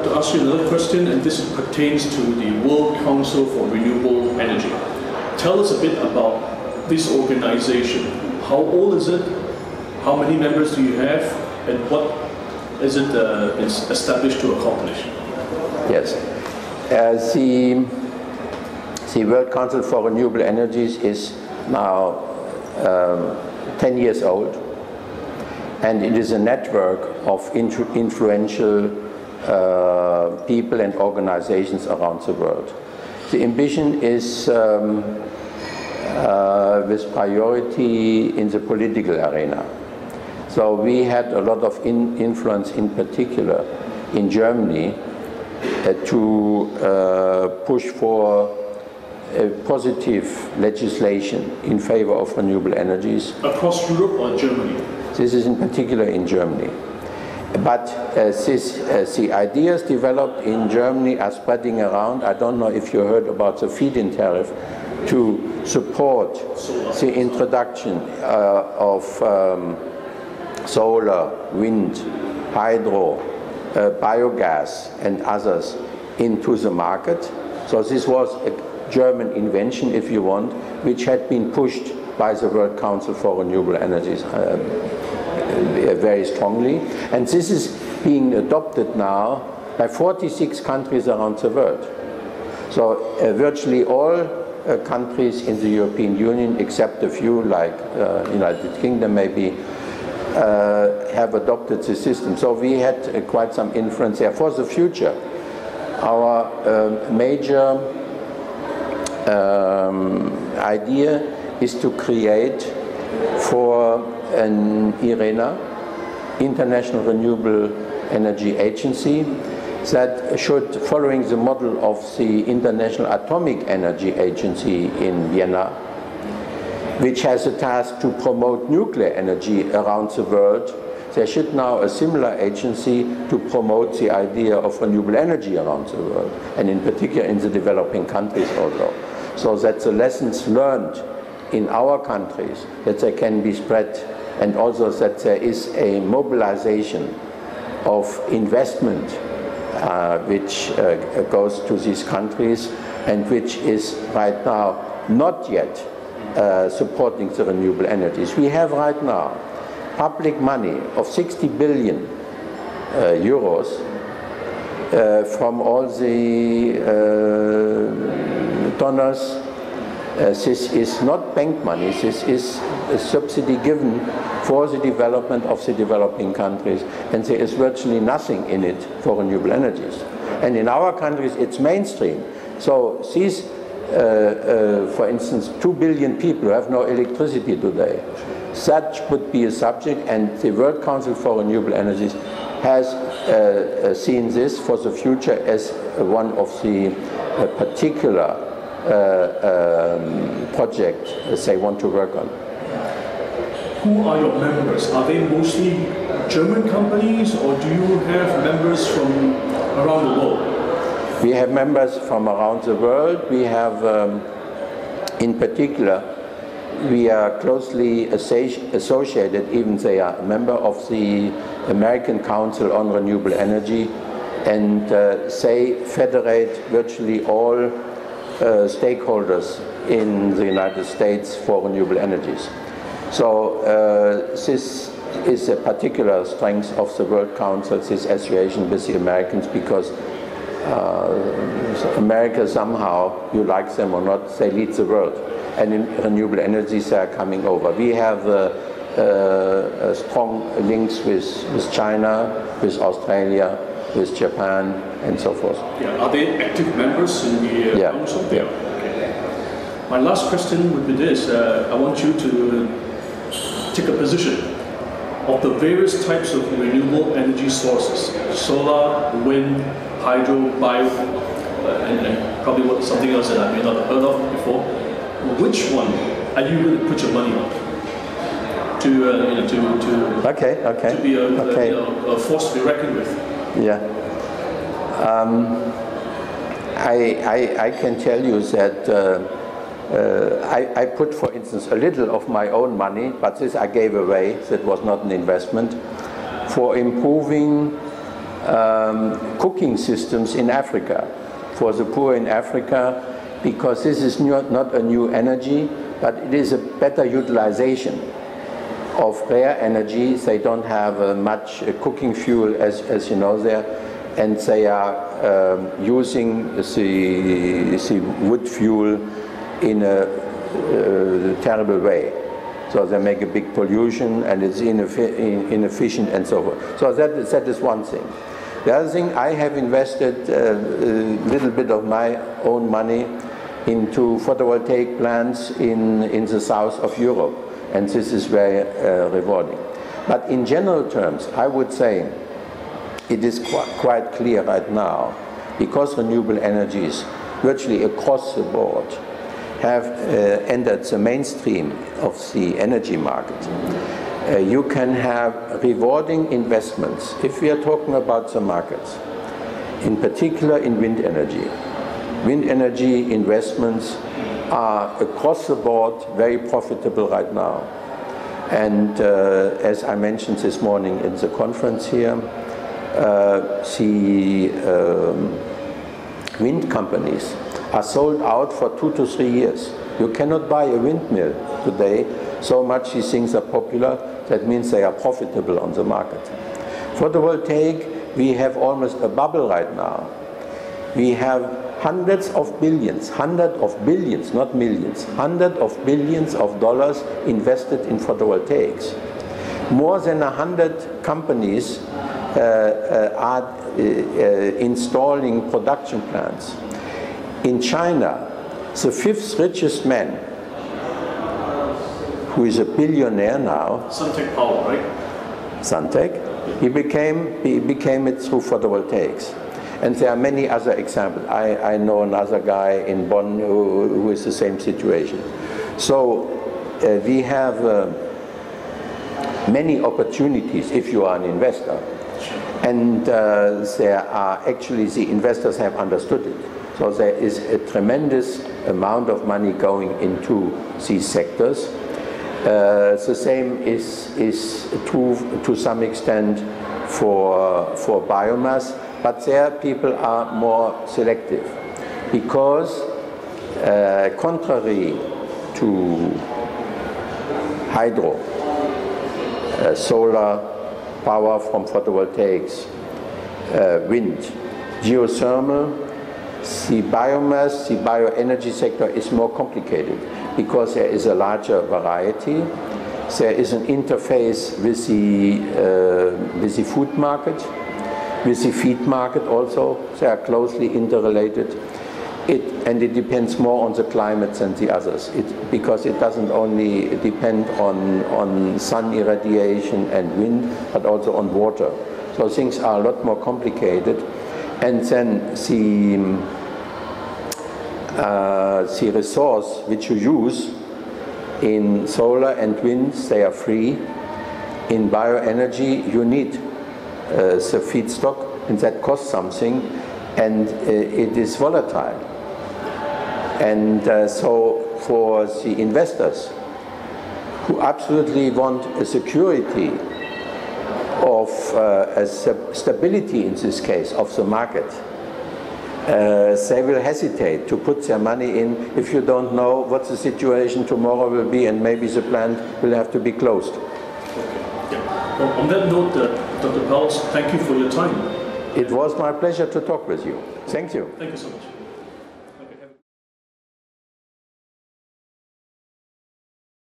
to ask you another question, and this pertains to the World Council for Renewable Energy. Tell us a bit about this organization. How old is it? How many members do you have? And what is it established to accomplish? Yes. The World Council for Renewable Energies is now 10 years old, and it is a network of influential people and organizations around the world. The ambition is with priority in the political arena. So we had a lot of influence, in particular in Germany, to push for positive legislation in favor of renewable energies. Across Europe or Germany? This is in particular in Germany. But the ideas developed in Germany are spreading around. I don't know if you heard about the feed-in tariff to support the introduction of solar, wind, hydro, biogas and others into the market. So this was a German invention, if you want, which had been pushed by the World Council for Renewable Energies very strongly. And this is being adopted now by 46 countries around the world. So virtually all countries in the European Union, except a few like United Kingdom maybe, have adopted the system. So we had quite some influence there. For the future, our major idea is to create for an IRENA, International Renewable Energy Agency, that should, following the model of the International Atomic Energy Agency in Vienna, which has a task to promote nuclear energy around the world, there should now a similar agency to promote the idea of renewable energy around the world, and in particular in the developing countries also. So that the lessons learned in our countries, that they can be spread, and also that there is a mobilization of investment which goes to these countries, and which is right now not yet supporting the renewable energies. We have right now public money of 60 billion euros from all the donors. This is not bank money, this is a subsidy given for the development of the developing countries, and there is virtually nothing in it for renewable energies. And in our countries it's mainstream. So these, for instance, 2 billion people who have no electricity today, such would be a subject, and the World Council for Renewable Energies has seen this for the future as one of the particular project they want to work on. Who are your members? Are they mostly German companies, or do you have members from around the world? We have members from around the world. We have, in particular, we are closely associated, even they are a member of the American Council on Renewable Energy, and they federate virtually all stakeholders in the United States for renewable energies. So this is a particular strength of the World Council, this association with the Americans, because America somehow, you like them or not, they lead the world. And in renewable energies they are coming over. We have strong links with China, with Australia, with Japan, and so forth. Yeah. Are they active members in the council? Yeah. Okay. My last question would be this. I want you to take a position of the various types of renewable energy sources: solar, wind, hydro, bio, and probably something else that I may not have heard of before. Which one are you going to put your money on to be a force to be reckoned with? Yeah. I can tell you that I put, for instance, a little of my own money, but this I gave away. That was not an investment, for improving cooking systems in Africa, for the poor in Africa, because this is not a new energy, but it is a better utilization of rare energy. They don't have much cooking fuel, as you know there, and they are using the wood fuel in a terrible way. So they make a big pollution, and it's inefficient and so forth. So that is one thing. The other thing, I have invested a little bit of my own money into photovoltaic plants in the south of Europe, and this is very rewarding. But in general terms, I would say it is quite clear right now, because renewable energies virtually across the board have entered the mainstream of the energy market. You can have rewarding investments if we are talking about the markets, in particular in wind energy. Wind energy investments are across the board very profitable right now. And as I mentioned this morning in the conference here, the wind companies are sold out for 2 to 3 years. You cannot buy a windmill today, so much these things are popular. That means they are profitable on the market. Photovoltaic, we have almost a bubble right now. We have hundreds of billions, not millions, hundreds of billions of dollars invested in photovoltaics. More than 100 companies are installing production plants. In China, the 5th richest man, who is a billionaire now, Suntec Power, right? Suntec, he became it through photovoltaics. And there are many other examples. I know another guy in Bonn who is the same situation. So we have many opportunities if you are an investor. And there are actually, the investors have understood it. So there is a tremendous amount of money going into these sectors. The same is true to some extent for biomass, but there people are more selective, because contrary to hydro, solar power from photovoltaics, wind, geothermal, the biomass, the bioenergy sector is more complicated, because there is a larger variety. There is an interface with the food market, with the feed market also. They are closely interrelated. And it depends more on the climate than the others, because it doesn't only depend on sun irradiation and wind, but also on water. So things are a lot more complicated. And then the resource which you use in solar and wind, they are free. In bioenergy, you need the feedstock, and that costs something, and it is volatile. And so for the investors who absolutely want a security of a stability, in this case, of the market, they will hesitate to put their money in if you don't know what the situation tomorrow will be, and maybe the plant will have to be closed. Yeah. Well, on that note, Dr. Palz, thank you for your time. It was my pleasure to talk with you. Thank you. Thank you so much.